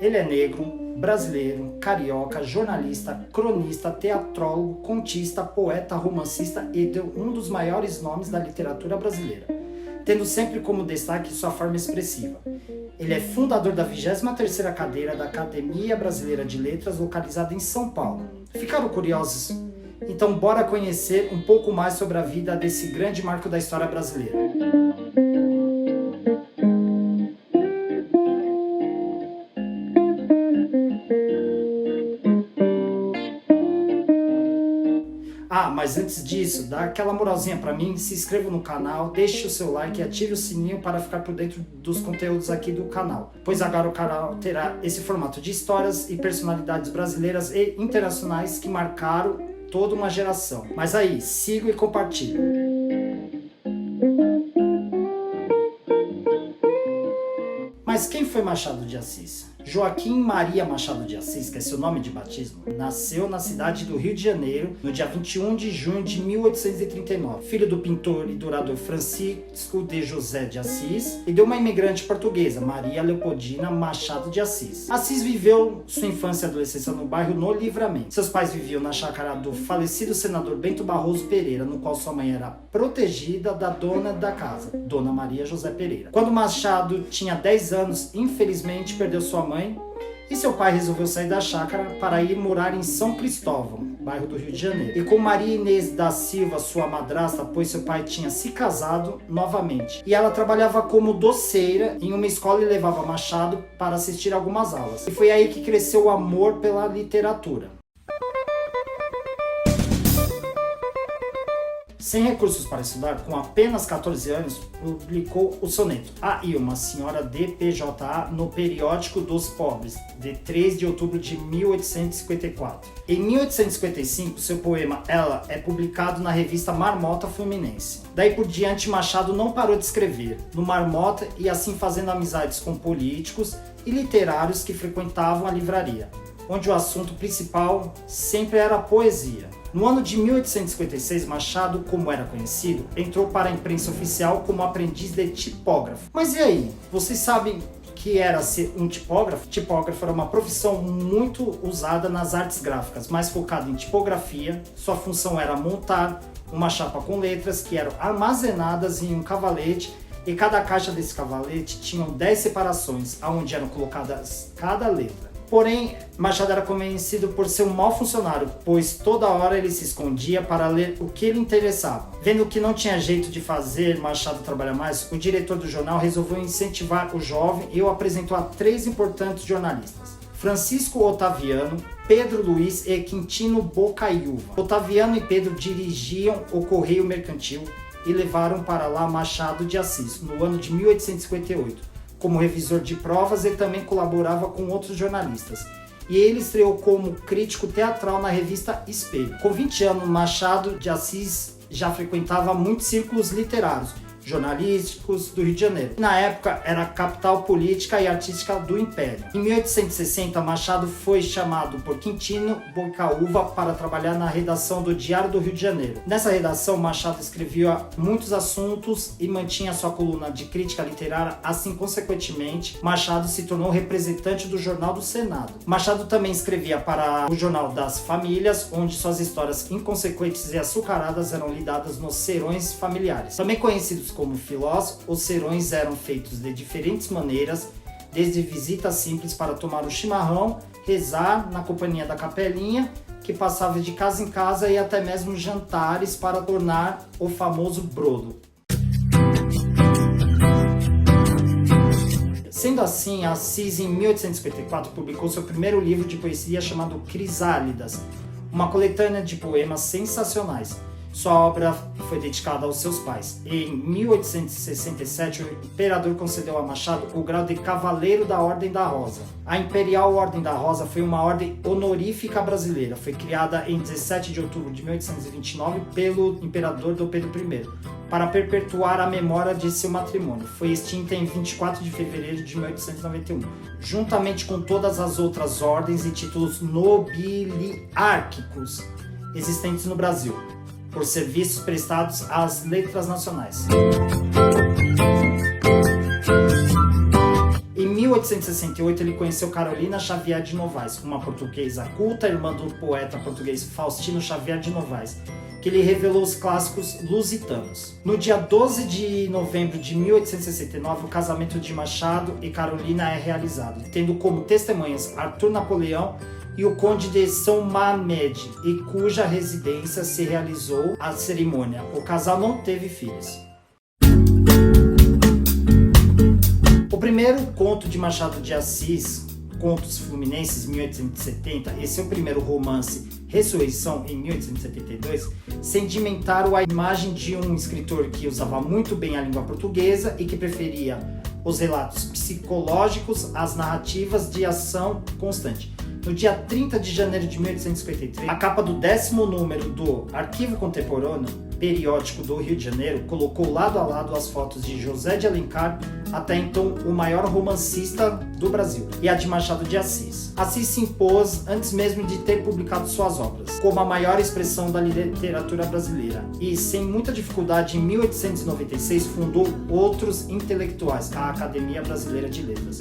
Ele é negro, brasileiro, carioca, jornalista, cronista, teatrólogo, contista, poeta, romancista e um dos maiores nomes da literatura brasileira, tendo sempre como destaque sua forma expressiva. Ele é fundador da 23ª cadeira da Academia Brasileira de Letras, localizada em São Paulo. Ficaram curiosos? Então bora conhecer um pouco mais sobre a vida desse grande marco da história brasileira. Mas antes disso, dá aquela moralzinha pra mim, se inscreva no canal, deixe o seu like e ative o sininho para ficar por dentro dos conteúdos aqui do canal, pois agora o canal terá esse formato de histórias e personalidades brasileiras e internacionais que marcaram toda uma geração. Mas aí, siga e compartilhe. Mas quem foi Machado de Assis? Joaquim Maria Machado de Assis, que é seu nome de batismo, nasceu na cidade do Rio de Janeiro no dia 21 de junho de 1839. Filho do pintor e dourador Francisco de José de Assis e de uma imigrante portuguesa, Maria Leopoldina Machado de Assis. Assis viveu sua infância e adolescência no bairro No Livramento. Seus pais viviam na chácara do falecido senador Bento Barroso Pereira, no qual sua mãe era protegida da dona da casa, Dona Maria José Pereira. Quando Machado tinha 10 anos, infelizmente perdeu sua mãe e seu pai resolveu sair da chácara para ir morar em São Cristóvão, bairro do Rio de Janeiro. E com Maria Inês da Silva, sua madrasta, pois seu pai tinha se casado novamente. E ela trabalhava como doceira em uma escola e levava Machado para assistir algumas aulas. E foi aí que cresceu o amor pela literatura. Sem recursos para estudar, com apenas 14 anos, publicou o soneto A e uma Senhora de PJA no Periódico dos Pobres, de 3 de outubro de 1854. Em 1855, seu poema Ela é publicado na revista Marmota Fluminense. Daí por diante, Machado não parou de escrever no Marmota e assim fazendo amizades com políticos e literários que frequentavam a livraria, onde o assunto principal sempre era a poesia. No ano de 1856, Machado, como era conhecido, entrou para a imprensa oficial como aprendiz de tipógrafo. Mas e aí? Vocês sabem que era ser um tipógrafo? Tipógrafo era uma profissão muito usada nas artes gráficas, mais focada em tipografia. Sua função era montar uma chapa com letras que eram armazenadas em um cavalete, e cada caixa desse cavalete tinha 10 separações, onde eram colocadas cada letra. Porém, Machado era conhecido por ser um mau funcionário, pois toda hora ele se escondia para ler o que lhe interessava. Vendo que não tinha jeito de fazer Machado trabalhar mais, o diretor do jornal resolveu incentivar o jovem e o apresentou a 3 importantes jornalistas: Francisco Otaviano, Pedro Luiz e Quintino Bocaiúva. Otaviano e Pedro dirigiam o Correio Mercantil e levaram para lá Machado de Assis, no ano de 1858. Como revisor de provas e também colaborava com outros jornalistas. E ele estreou como crítico teatral na revista Espelho. Com 20 anos, Machado de Assis já frequentava muitos círculos literários, jornalísticos do Rio de Janeiro. Na época, era a capital política e artística do Império. Em 1860, Machado foi chamado por Quintino Bocaiúva para trabalhar na redação do Diário do Rio de Janeiro. Nessa redação, Machado escrevia muitos assuntos e mantinha sua coluna de crítica literária. Assim, consequentemente, Machado se tornou representante do Jornal do Senado. Machado também escrevia para o Jornal das Famílias, onde suas histórias inconsequentes e açucaradas eram lidadas nos serões familiares. Também conhecidos como filósofos, os serões eram feitos de diferentes maneiras, desde visitas simples para tomar um chimarrão, rezar na companhia da capelinha, que passava de casa em casa, e até mesmo jantares para tornar o famoso brodo. Sendo assim, Assis, em 1854, publicou seu primeiro livro de poesia chamado Crisálidas, uma coletânea de poemas sensacionais. Sua obra foi dedicada aos seus pais. Em 1867, o imperador concedeu a Machado o grau de Cavaleiro da Ordem da Rosa. A Imperial Ordem da Rosa foi uma ordem honorífica brasileira. Foi criada em 17 de outubro de 1829 pelo imperador Dom Pedro I, para perpetuar a memória de seu matrimônio. Foi extinta em 24 de fevereiro de 1891, juntamente com todas as outras ordens e títulos nobiliárquicos existentes no Brasil, por serviços prestados às letras nacionais. Em 1868 ele conheceu Carolina Xavier de Novaes, uma portuguesa culta, irmã do poeta português Faustino Xavier de Novaes, que lhe revelou os clássicos lusitanos. No dia 12 de novembro de 1869, o casamento de Machado e Carolina é realizado, tendo como testemunhas Arthur Napoleão e o conde de São Mamed, e cuja residência se realizou a cerimônia. O casal não teve filhos. O primeiro conto de Machado de Assis, Contos Fluminenses, 1870, e seu primeiro romance, Ressurreição, em 1872, sedimentaram a imagem de um escritor que usava muito bem a língua portuguesa e que preferia os relatos psicológicos às narrativas de ação constante. No dia 30 de janeiro de 1853, a capa do 10º número do Arquivo Contemporâneo, periódico do Rio de Janeiro, colocou lado a lado as fotos de José de Alencar, até então o maior romancista do Brasil, e a de Machado de Assis. Assis se impôs antes mesmo de ter publicado suas obras, como a maior expressão da literatura brasileira, e sem muita dificuldade, em 1896, fundou outros intelectuais, a Academia Brasileira de Letras.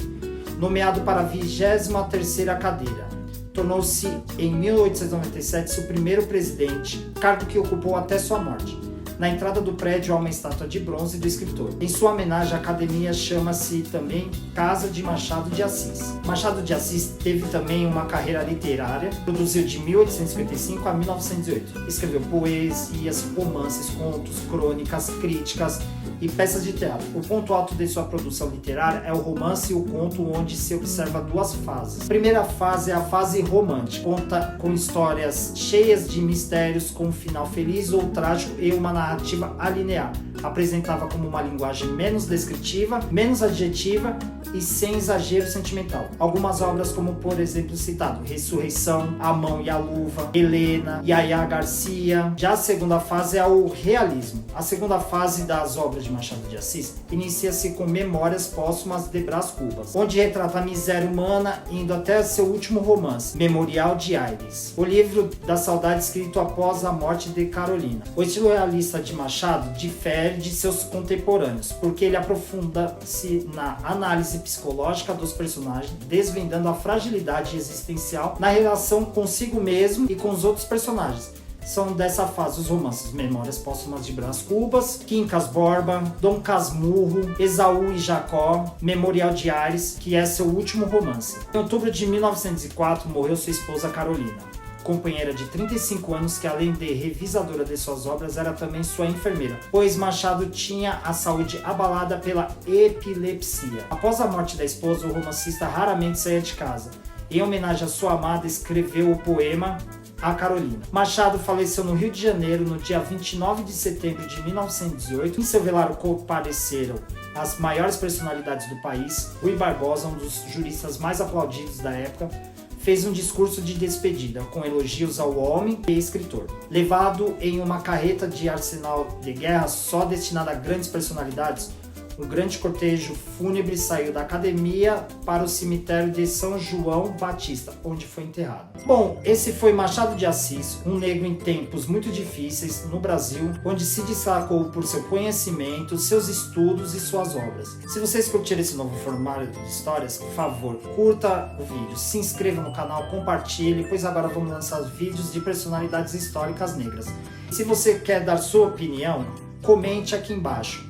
Nomeado para a 23ª cadeira, tornou-se em 1897 seu primeiro presidente, cargo que ocupou até sua morte. Na entrada do prédio há uma estátua de bronze do escritor. Em sua homenagem, a academia chama-se também Casa de Machado de Assis. Machado de Assis teve também uma carreira literária, produziu de 1855 a 1908. Escreveu poesias, romances, contos, crônicas, críticas e peças de teatro. O ponto alto de sua produção literária é o romance e o conto, onde se observa duas fases. A primeira fase é a fase romântica, conta com histórias cheias de mistérios, com um final feliz ou trágico e uma narrativa alinear. Apresentava como uma linguagem menos descritiva, menos adjetiva e sem exagero sentimental. Algumas obras, como por exemplo citado Ressurreição, A Mão e a Luva, Helena, Yaya Garcia. Já a segunda fase é o realismo. A segunda fase das obras de Machado de Assis inicia-se com Memórias Póstumas de Brás Cubas, onde retrata a miséria humana, indo até seu último romance, Memorial de Aires, o livro da saudade escrito após a morte de Carolina. O estilo realista de Machado difere de seus contemporâneos, porque ele aprofunda-se na análise psicológica dos personagens, desvendando a fragilidade existencial na relação consigo mesmo e com os outros personagens. São dessa fase os romances Memórias Póstumas de Brás Cubas, Quincas Borba, Dom Casmurro, Esaú e Jacó, Memorial de Aires, que é seu último romance. Em outubro de 1904 morreu sua esposa Carolina, companheira de 35 anos que, além de revisadora de suas obras, era também sua enfermeira, pois Machado tinha a saúde abalada pela epilepsia. Após a morte da esposa, o romancista raramente saía de casa. Em homenagem à sua amada, escreveu o poema A Carolina. Machado faleceu no Rio de Janeiro no dia 29 de setembro de 1918. Em seu velório compareceram as maiores personalidades do país. Rui Barbosa, um dos juristas mais aplaudidos da época, fez um discurso de despedida, com elogios ao homem e escritor. Levado em uma carreta de arsenal de guerra só destinada a grandes personalidades, um grande cortejo fúnebre saiu da academia para o cemitério de São João Batista, onde foi enterrado. Bom, esse foi Machado de Assis, um negro em tempos muito difíceis no Brasil, onde se destacou por seu conhecimento, seus estudos e suas obras. Se vocês curtiram esse novo formato de histórias, por favor, curta o vídeo, se inscreva no canal, compartilhe, pois agora vamos lançar vídeos de personalidades históricas negras. Se você quer dar sua opinião, comente aqui embaixo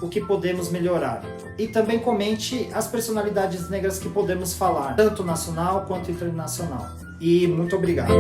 o que podemos melhorar. E também comente as personalidades negras que podemos falar, tanto nacional quanto internacional. E muito obrigado.